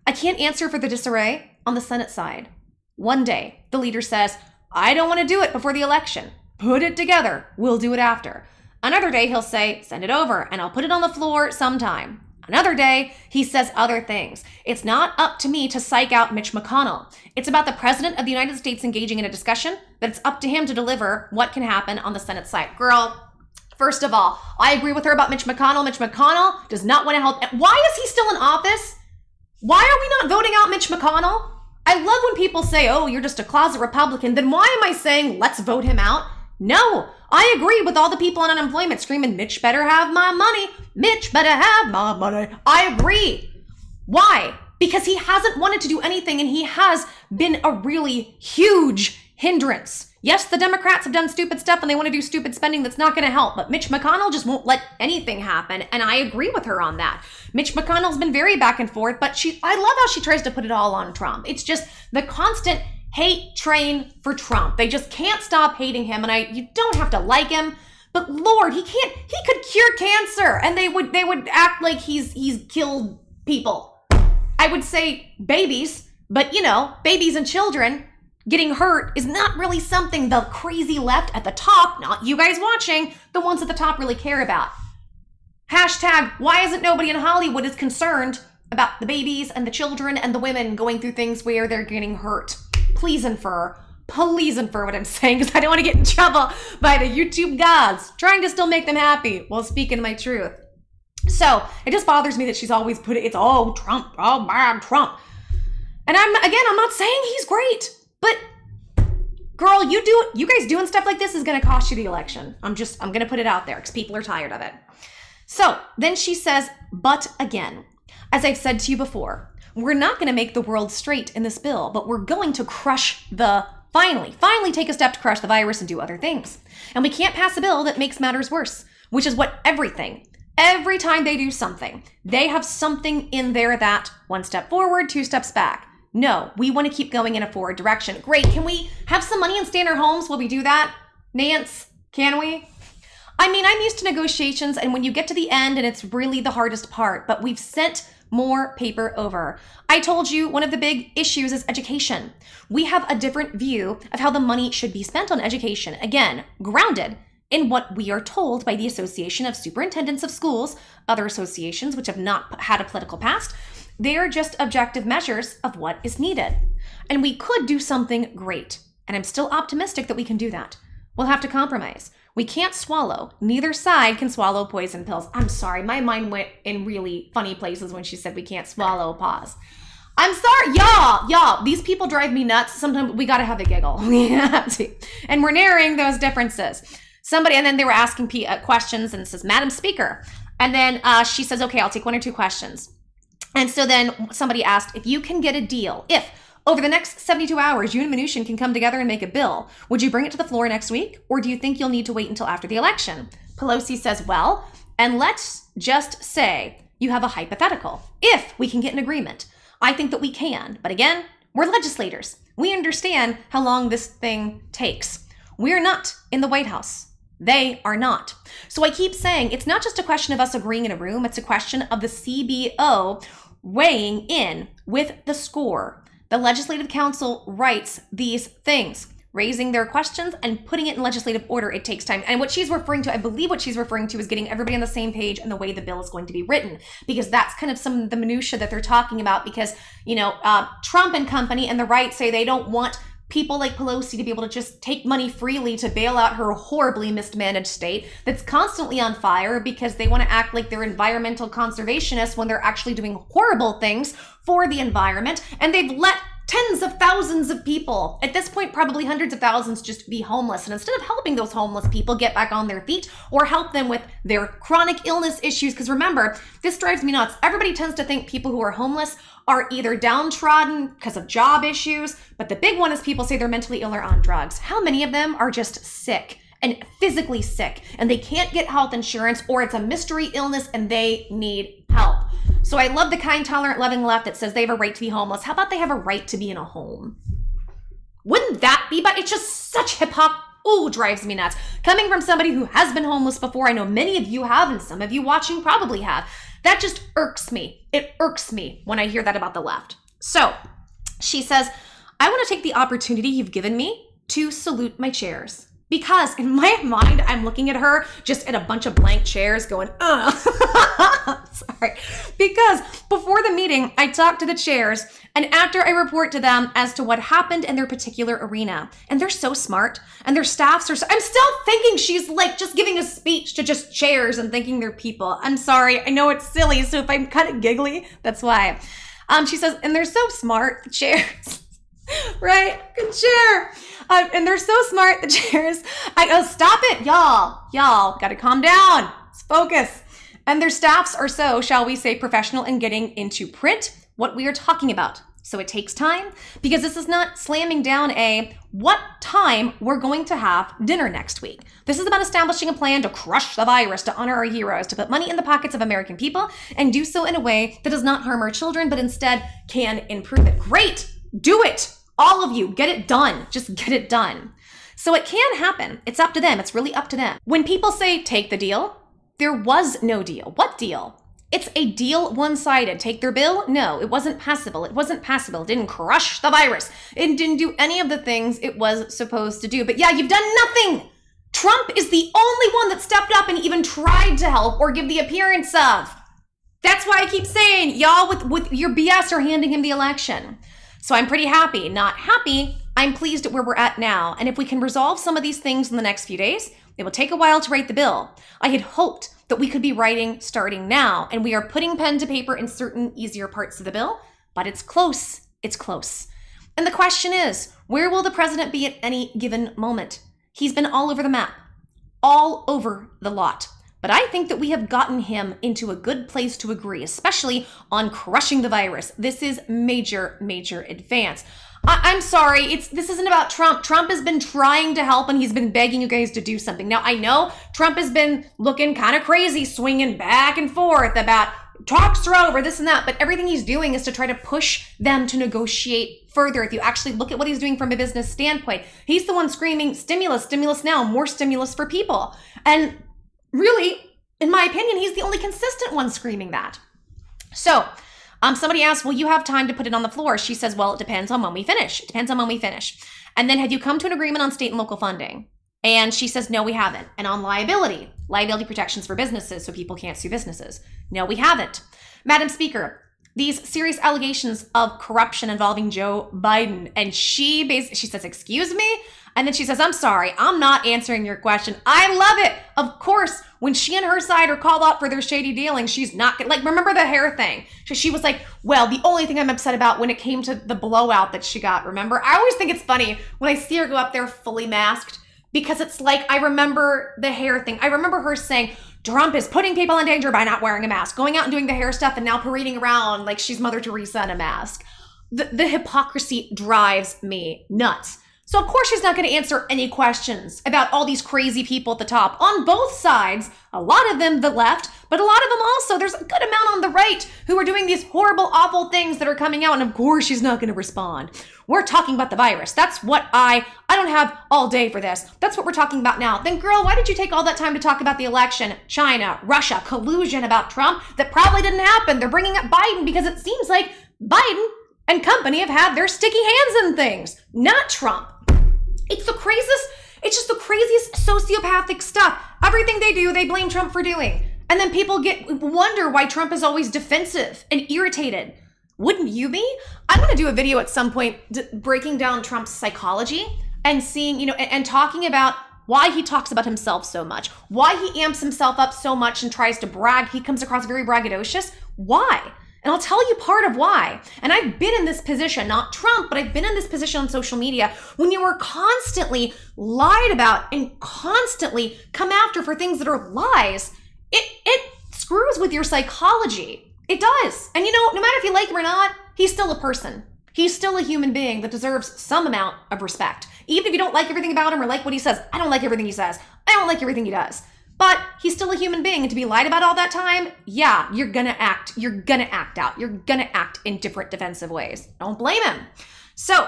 I can't answer for the disarray on the Senate side. One day, the leader says, I don't want to do it before the election. Put it together. We'll do it after. Another day, he'll say, send it over, and I'll put it on the floor sometime. Another day, he says other things. It's not up to me to psych out Mitch McConnell. It's about the President of the United States engaging in a discussion, that it's up to him to deliver what can happen on the Senate side. Girl, first of all, I agree with her about Mitch McConnell. Mitch McConnell does not want to help. Why is he still in office? Why are we not voting out Mitch McConnell? I love when people say, oh, you're just a closet Republican. Then why am I saying, let's vote him out? No, I agree with all the people on unemployment screaming, Mitch better have my money. Mitch better have my money. I agree. Why? Because he hasn't wanted to do anything, and he has been a really huge hindrance. Yes, the Democrats have done stupid stuff and they want to do stupid spending that's not going to help, but Mitch McConnell just won't let anything happen, and I agree with her on that. Mitch McConnell's been very back and forth, but I love how she tries to put it all on Trump. It's just the constant hate train for Trump. They just can't stop hating him, and you don't have to like him, but Lord, he could cure cancer, and they would act like he's killed people. I would say babies, but you know, babies and children getting hurt is not really something the crazy left at the top, not you guys watching, the ones at the top really care about. Hashtag, why isn't nobody in Hollywood is concerned about the babies and the children and the women going through things where they're getting hurt? Please infer what I'm saying, because I don't want to get in trouble by the YouTube gods, trying to still make them happy while speaking my truth. So it just bothers me that she's always put it, it's, oh, Trump, oh, man, Trump. And I'm not saying he's great, but girl, y'all, you guys doing stuff like this is going to cost you the election. I'm going to put it out there because people are tired of it. So then she says, but again, as I've said to you before, we're not going to make the world straight in this bill, but we're going to crush finally take a step to crush the virus and do other things. And we can't pass a bill that makes matters worse, which is what every time they do something, they have something in there that 1 step forward, 2 steps back. No, we want to keep going in a forward direction. Great, can we have some money and stay in our homes while we do that? Nance, can we? I mean, I'm used to negotiations, and when you get to the end, and it's really the hardest part, but we've sent more paper over. I told you one of the big issues is education. We have a different view of how the money should be spent on education. Again, grounded in what we are told by the Association of Superintendents of Schools, other associations which have not had a political past. They are just objective measures of what is needed. And we could do something great. And I'm still optimistic that we can do that. We'll have to compromise. We can't swallow. Neither side can swallow poison pills. I'm sorry, my mind went in really funny places when she said we can't swallow. Pause. I'm sorry, y'all, these people drive me nuts. Sometimes we gotta have a giggle. We have to. And we're narrowing those differences. And then they were asking questions, and it says, Madam Speaker. And then she says, okay, I'll take 1 or 2 questions. And so then somebody asked, if you can get a deal, if over the next 72 hours, you and Mnuchin can come together and make a bill, would you bring it to the floor next week? Or do you think you'll need to wait until after the election? Pelosi says, well, and let's just say you have a hypothetical. If we can get an agreement, I think that we can. But again, we're legislators. We understand how long this thing takes. We're not in the White House. They are not. So I keep saying it's not just a question of us agreeing in a room. It's a question of the CBO weighing in with the score. The Legislative Council writes these things, raising their questions and putting it in legislative order. It takes time. And what she's referring to, I believe what she's referring to is getting everybody on the same page and the way the bill is going to be written, because that's kind of some of the minutia that they're talking about, because, Trump and company and the right say they don't want people like Pelosi to be able to just take money freely to bail out her horribly mismanaged state that's constantly on fire, because they want to act like they're environmental conservationists when they're actually doing horrible things for the environment. And they've let tens of thousands of people, at this point probably hundreds of thousands, just be homeless. And instead of helping those homeless people get back on their feet or help them with their chronic illness issues, because remember, this drives me nuts. Everybody tends to think people who are homeless are either downtrodden because of job issues, but the big one is people say they're mentally ill or on drugs. How many of them are just sick and physically sick and they can't get health insurance, or it's a mystery illness and they need help? So I love the kind, tolerant, loving left that says they have a right to be homeless. How about they have a right to be in a home? Wouldn't that be, but it's just such hypocrisy. Ooh, drives me nuts. Coming from somebody who has been homeless before, I know many of you have, and some of you watching probably have. That just irks me. It irks me when I hear that about the left. So she says, I want to take the opportunity you've given me to salute my chairs. Because in my mind, I'm looking at her just at a bunch of blank chairs going, sorry. Because before the meeting, I talked to the chairs, and after I report to them as to what happened in their particular arena. And they're so smart, and their staffs are so, I'm still thinking she's like just giving a speech to just chairs and thinking they're people. I'm sorry, I know it's silly, so if I'm kind of giggly, that's why. She says, and they're so smart, the chairs. Right? Good chair. And they're so smart, the chairs. I go, stop it, y'all. Y'all gotta calm down. Let's focus. And their staffs are so, shall we say, professional in getting into print what we are talking about. So it takes time, because this is not slamming down what time we're going to have dinner next week. This is about establishing a plan to crush the virus, to honor our heroes, to put money in the pockets of American people, and do so in a way that does not harm our children, but instead can improve it. Great. Do it. All of you, get it done. Just get it done. So it can happen. It's up to them. It's really up to them. When people say, take the deal, there was no deal. What deal? It's a deal one-sided. Take their bill? No, it wasn't passable. It wasn't passable. It didn't crush the virus. It didn't do any of the things it was supposed to do. But yeah, you've done nothing. Trump is the only one that stepped up and even tried to help or give the appearance of. That's why I keep saying, y'all with your BS are handing him the election. So I'm pretty happy. Not happy, I'm pleased at where we're at now. And if we can resolve some of these things in the next few days, it will take a while to write the bill. I had hoped that we could be writing starting now, and we are putting pen to paper in certain easier parts of the bill, but it's close. It's close. And the question is, Where will the president be at any given moment? He's been all over the map, all over the lot. But I think that we have gotten him into a good place to agree, especially on crushing the virus. This is major, major advance. I'm sorry, this isn't about Trump. Trump has been trying to help and he's been begging you guys to do something. Now, I know Trump has been looking kind of crazy, swinging back and forth about talks are over, this and that, but everything he's doing is to try to push them to negotiate further. If you actually look at what he's doing from a business standpoint, he's the one screaming stimulus, stimulus now, more stimulus for people. And really, in my opinion, he's the only consistent one screaming that. So, somebody asked, will you have time to put it on the floor? She says, well, it depends on when we finish. It depends on when we finish. And then have you come to an agreement on state and local funding? And she says, no, we haven't. And on liability protections for businesses so people can't sue businesses. No, we haven't. Madam Speaker, these serious allegations of corruption involving Joe Biden. And she says, excuse me? And then she says, I'm sorry, I'm not answering your question. I love it. Of course, when she and her side are called out for their shady dealings, she's not gonna, like, remember the hair thing? She was like, well, the only thing I'm upset about when it came to the blowout that she got, remember? I always think it's funny when I see her go up there fully masked, because it's like, I remember the hair thing. I remember her saying, Trump is putting people in danger by not wearing a mask, going out and doing the hair stuff and now parading around like she's Mother Teresa in a mask. The hypocrisy drives me nuts. So of course she's not going to answer any questions about all these crazy people at the top on both sides, a lot of them the left, but a lot of them also, there's a good amount on the right who are doing these horrible, awful things that are coming out, and of course she's not going to respond. We're talking about the virus. That's what I don't have all day for this. That's what we're talking about now. Then girl, why did you take all that time to talk about the election, China, Russia, collusion about Trump that probably didn't happen? They're bringing up Biden because it seems like Biden and company have had their sticky hands in things, not Trump. It's just the craziest sociopathic stuff. Everything they do, they blame Trump for doing. And then people wonder why Trump is always defensive and irritated. Wouldn't you be? I'm going to do a video at some point breaking down Trump's psychology and seeing, and talking about why he talks about himself so much, why he amps himself up so much and tries to brag. He comes across very braggadocious. Why? And I'll tell you part of why. And I've been in this position, not Trump, but I've been in this position on social media when you are constantly lied about and constantly come after for things that are lies. It screws with your psychology. It does. And no matter if you like him or not, he's still a person. He's still a human being that deserves some amount of respect. Even if you don't like everything about him or like what he says, I don't like everything he says. I don't like everything he does. But he's still a human being, and to be lied about all that time, yeah, you're gonna act out. You're gonna act in different defensive ways. Don't blame him. So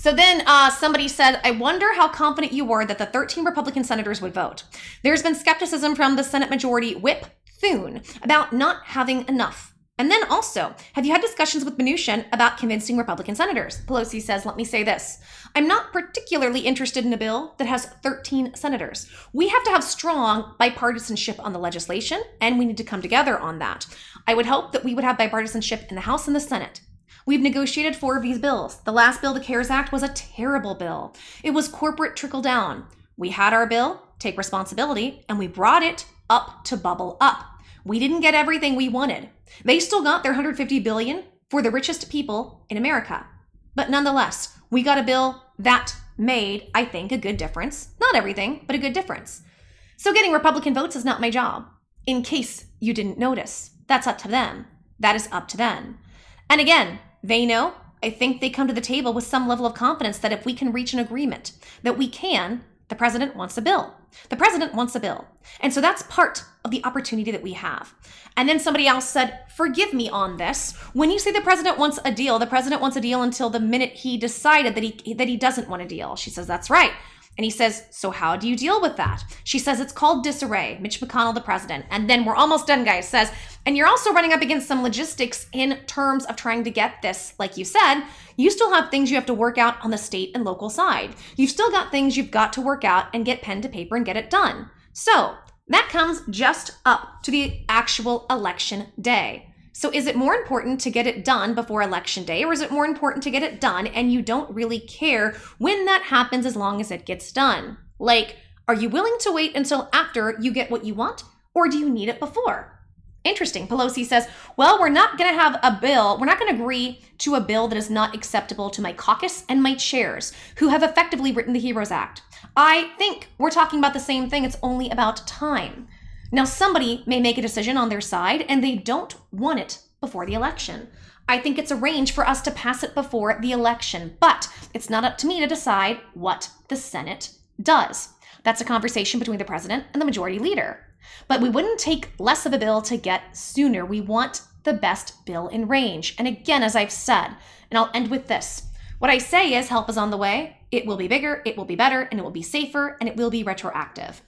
then somebody said, I wonder how confident you were that the 13 Republican senators would vote. There's been skepticism from the Senate Majority Whip Thune about not having enough. And then also, have you had discussions with Mnuchin about convincing Republican senators? Pelosi says, let me say this. I'm not particularly interested in a bill that has 13 senators. We have to have strong bipartisanship on the legislation, and we need to come together on that. I would hope that we would have bipartisanship in the House and the Senate. We've negotiated 4 of these bills. The last bill, the CARES Act, was a terrible bill. It was corporate trickle down. We had our bill, take responsibility, and we brought it up to bubble up. We didn't get everything we wanted. They still got their $150 billion for the richest people in America. But nonetheless, we got a bill that made, I think, a good difference. Not everything, but a good difference. So getting Republican votes is not my job. In case you didn't notice, that's up to them. That is up to them. And again, they know, I think they come to the table with some level of confidence that if we can reach an agreement, that we can, the president wants a bill. The president wants a bill. And so that's part of the opportunity that we have. And then somebody else said, forgive me on this. When you say the president wants a deal, the president wants a deal until the minute he decided that he doesn't want a deal. She says, that's right. And he says, so how do you deal with that? She says, it's called disarray. Mitch McConnell, the president. And then we're almost done, guys, says, and you're also running up against some logistics in terms of trying to get this. Like you said, you still have things you have to work out on the state and local side. You've still got things you've got to work out and get pen to paper and get it done. So that comes just up to the actual election day. So is it more important to get it done before election day, or is it more important to get it done and you don't really care when that happens as long as it gets done? Like, are you willing to wait until after you get what you want, or do you need it before? Interesting. Pelosi says, well, we're not going to have a bill. We're not going to agree to a bill that is not acceptable to my caucus and my chairs who have effectively written the HEROES Act. I think we're talking about the same thing. It's only about time. Now, somebody may make a decision on their side and they don't want it before the election. I think it's arranged for us to pass it before the election, but it's not up to me to decide what the Senate does. That's a conversation between the president and the majority leader. But we wouldn't take less of a bill to get sooner. We want the best bill in range. And again, as I've said, and I'll end with this, what I say is help is on the way. It will be bigger, it will be better, and it will be safer, and it will be retroactive.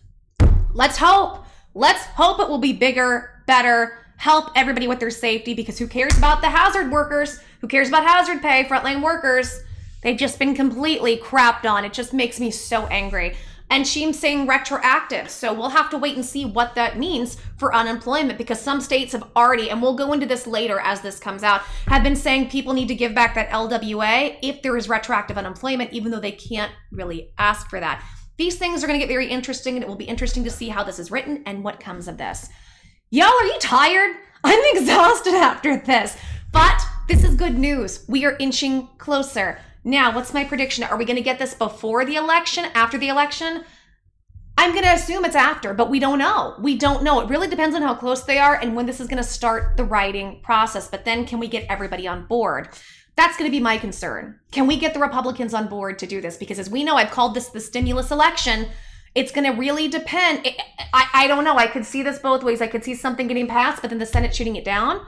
Let's hope. Let's hope it will be bigger, better, help everybody with their safety, because who cares about the hazard workers? Who cares about hazard pay, frontline workers? They've just been completely crapped on. It just makes me so angry. And she's saying retroactive. So we'll have to wait and see what that means for unemployment, because some states have already, and we'll go into this later as this comes out, have been saying people need to give back that LWA if there is retroactive unemployment, even though they can't really ask for that. These things are going to get very interesting, and it will be interesting to see how this is written and what comes of this. Y'all, are you tired? I'm exhausted after this, but this is good news. We are inching closer. Now, what's my prediction? Are we going to get this before the election, after the election? I'm going to assume it's after, but we don't know. We don't know. It really depends on how close they are and when this is going to start the writing process. But then can we get everybody on board? That's going to be my concern. Can we get the Republicans on board to do this? Because as we know, I've called this the stimulus election. It's going to really depend. I don't know. I could see this both ways. I could see something getting passed, but then the Senate shooting it down.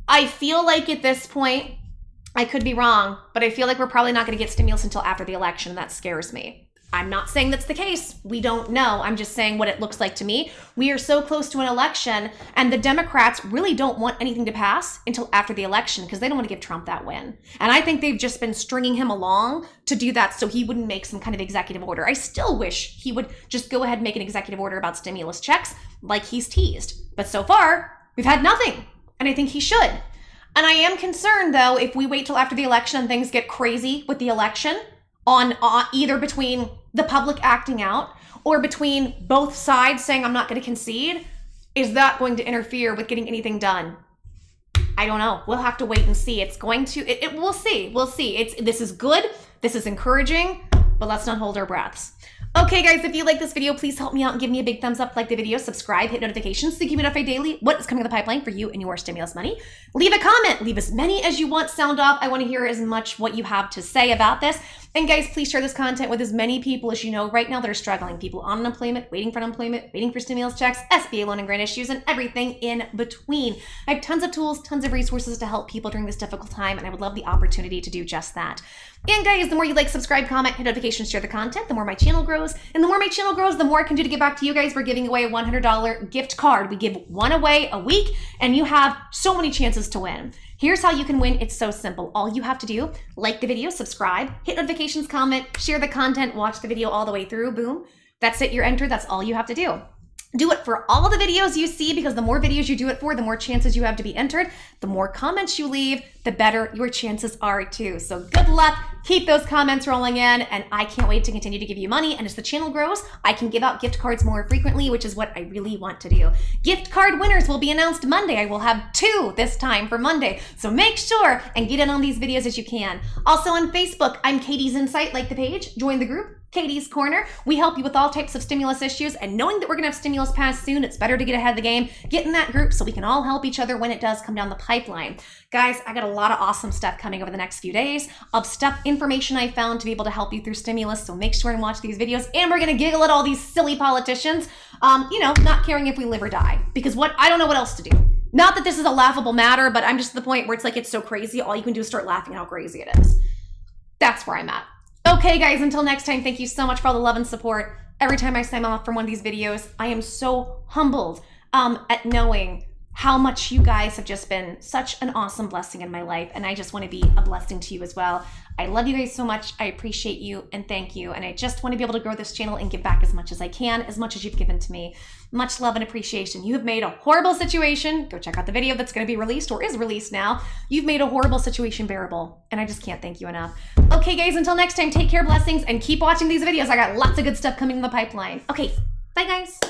I feel like at this point, I could be wrong, but I feel like we're probably not going to get stimulus until after the election. That scares me. I'm not saying that's the case. We don't know. I'm just saying what it looks like to me. We are so close to an election, and the Democrats really don't want anything to pass until after the election because they don't want to give Trump that win. And I think they've just been stringing him along to do that so he wouldn't make some kind of executive order. I still wish he would just go ahead and make an executive order about stimulus checks like he's teased. But so far, we've had nothing, and I think he should. And I am concerned, though, if we wait till after the election and things get crazy with the election, on either between the public acting out or between both sides saying, I'm not going to concede, is that going to interfere with getting anything done? I don't know. We'll have to wait and see. It's going to, we'll see. We'll see. This is good. This is encouraging, but let's not hold our breaths. Okay, guys, if you like this video, please help me out and give me a big thumbs up, like the video, subscribe, hit notifications to keep me notified daily what is coming in the pipeline for you and your stimulus money. Leave a comment. Leave as many as you want. Sound off. I want to hear as much what you have to say about this. And guys, please share this content with as many people as you know right now that are struggling. People on unemployment, waiting for unemployment, waiting for stimulus checks, SBA loan and grant issues, and everything in between. I have tons of tools, tons of resources to help people during this difficult time, and I would love the opportunity to do just that. And guys, the more you like, subscribe, comment, hit notifications, share the content, the more my channel grows. And the more my channel grows, the more I can do to get back to you guys. We're giving away a $100 gift card. We give one away a week, and you have so many chances to win. Here's how you can win. It's so simple. All you have to do, like the video, subscribe, hit notifications, comment, share the content, watch the video all the way through. Boom. That's it. You're entered. That's all you have to do. Do it for all of the videos you see, because the more videos you do it for, the more chances you have to be entered. The more comments you leave, the better your chances are too. So good luck. Keep those comments rolling in, and I can't wait to continue to give you money. And as the channel grows, I can give out gift cards more frequently, which is what I really want to do. Gift card winners will be announced Monday. I will have 2 this time for Monday. So make sure and get in on these videos as you can. Also on Facebook, I'm Katie's Insight. Like the page, join the group. Katie's Corner. We help you with all types of stimulus issues, and knowing that we're gonna have stimulus passed soon, it's better to get ahead of the game. Get in that group so we can all help each other when it does come down the pipeline. Guys, I got a lot of awesome stuff coming over the next few days of information I found to be able to help you through stimulus, so make sure and watch these videos. And we're gonna giggle at all these silly politicians, not caring if we live or die, because I don't know what else to do. Not that this is a laughable matter, but I'm just at the point where it's like, it's so crazy, all you can do is start laughing at how crazy it is. That's where I'm at. Okay, guys, until next time, thank you so much for all the love and support. Every time I sign off from one of these videos, I am so humbled at knowing how much you guys have just been such an awesome blessing in my life, and I just want to be a blessing to you as well. I love you guys so much. I appreciate you, and thank you. And I just want to be able to grow this channel and give back as much as I can, as much as you've given to me. Much love and appreciation. You have made a horrible situation. Go check out the video that's going to be released or is released now. You've made a horrible situation bearable, and I just can't thank you enough. Okay, guys, until next time, take care, blessings, and keep watching these videos. I got lots of good stuff coming in the pipeline. Okay, bye, guys.